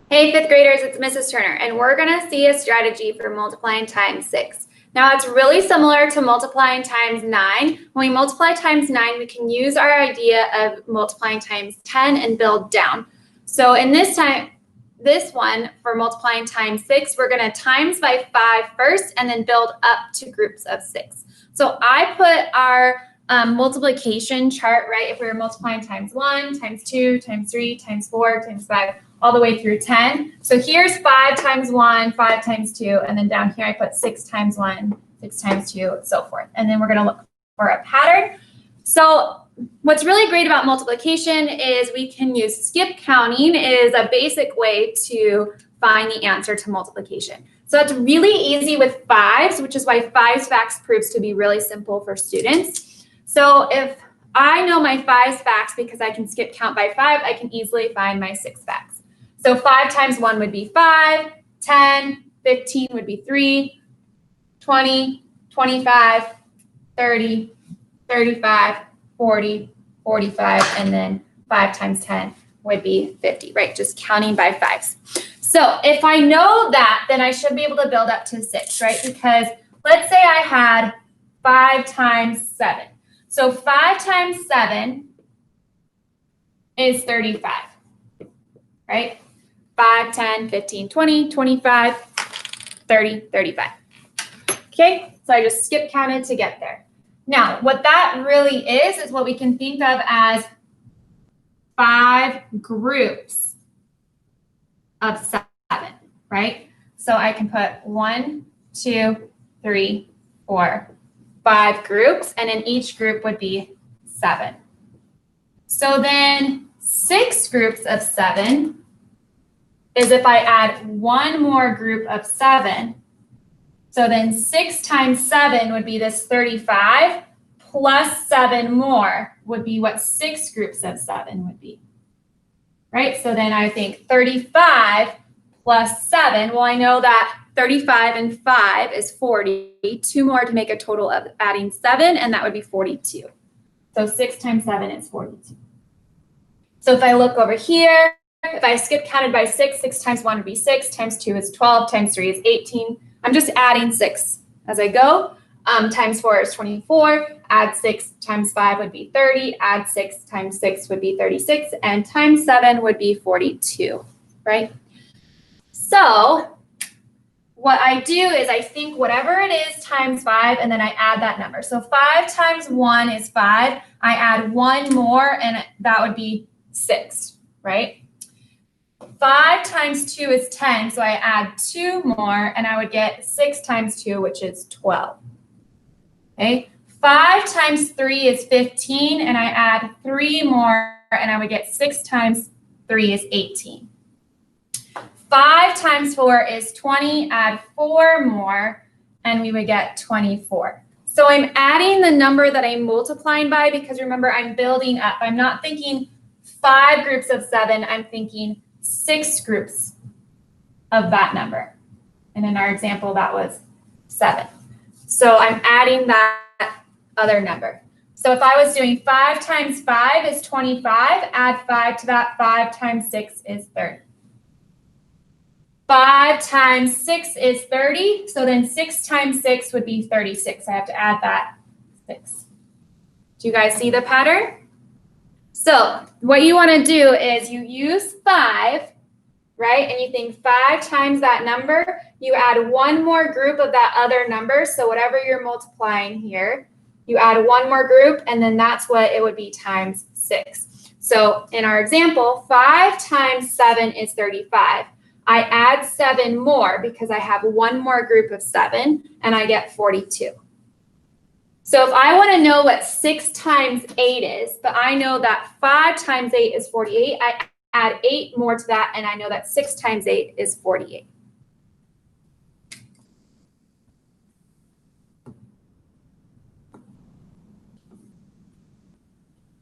Hey, fifth graders, it's Mrs. Turner, and we're going to see a strategy for multiplying times 6. Now, it's really similar to multiplying times 9. When we multiply times 9, we can use our idea of multiplying times 10 and build down. So in this one, for multiplying times 6, we're going to times by 5 first and then build up to groups of 6. So I put our multiplication chart, right? If we were multiplying times 1, times 2, times 3, times 4, times 5, all the way through 10. So here's 5 times 1, 5 times 2, and then down here I put 6 times 1, 6 times 2, so forth. And then we're going to look for a pattern. So what's really great about multiplication is we can use skip counting is a basic way to find the answer to multiplication. So it's really easy with 5s, which is why 5's facts proves to be really simple for students. So if I know my 5's facts because I can skip count by 5, I can easily find my 6 facts. So 5 times 1 would be 5, 10, 15 would be 3, 20, 25, 30, 35, 40, 45, and then 5 times 10 would be 50, right? Just counting by 5s. So if I know that, then I should be able to build up to 6, right? Because let's say I had 5 times 7. So 5 times 7 is 35, right? 5, 10, 15, 20, 25, 30, 35. Okay, so I just skip counted to get there. Now, what that really is what we can think of as 5 groups of 7, right? So I can put 1, 2, 3, 4, 5 groups, and in each group would be 7. So then 6 groups of 7 is if I add one more group of 7. So then 6 times 7 would be this 35, plus 7 more would be what 6 groups of 7 would be, right? So then I think 35 plus 7, well, I know that 35 and 5 is 40, 2 more to make a total of adding 7, and that would be 42. So 6 times 7 is 42. So if I look over here, if I skip counted by 6, 6 times 1 would be 6, times 2 is 12, times 3 is 18. I'm just adding 6 as I go. Times 4 is 24. Add 6 times 5 would be 30. Add 6 times 6 would be 36. And times 7 would be 42, right? So what I do is I think whatever it is times 5, and then I add that number. So 5 times 1 is 5. I add 1 more, and that would be 6, right? 5 times 2 is 10, so I add 2 more, and I would get 6 times 2, which is 12. Okay, 5 times 3 is 15, and I add 3 more, and I would get 6 times 3 is 18. 5 times 4 is 20, add 4 more, and we would get 24. So I'm adding the number that I'm multiplying by because remember, I'm building up. I'm not thinking 5 groups of 7, I'm thinking 6 groups of that number. And in our example, that was 7. So I'm adding that other number. So if I was doing 5 times 5 is 25, add 5 to that, 5 times 6 is 30. 5 times 6 is 30, so then 6 times 6 would be 36. I have to add that 6. Do you guys see the pattern? So what you want to do is you use 5, right? And you think 5 times that number, you add 1 more group of that other number. So whatever you're multiplying here, you add 1 more group, and then that's what it would be times 6. So in our example, 5 times 7 is 35. I add 7 more because I have 1 more group of 7, and I get 42. So if I want to know what 6 times 8 is, but I know that 5 times 8 is 48, I add 8 more to that, and I know that 6 times 8 is 48.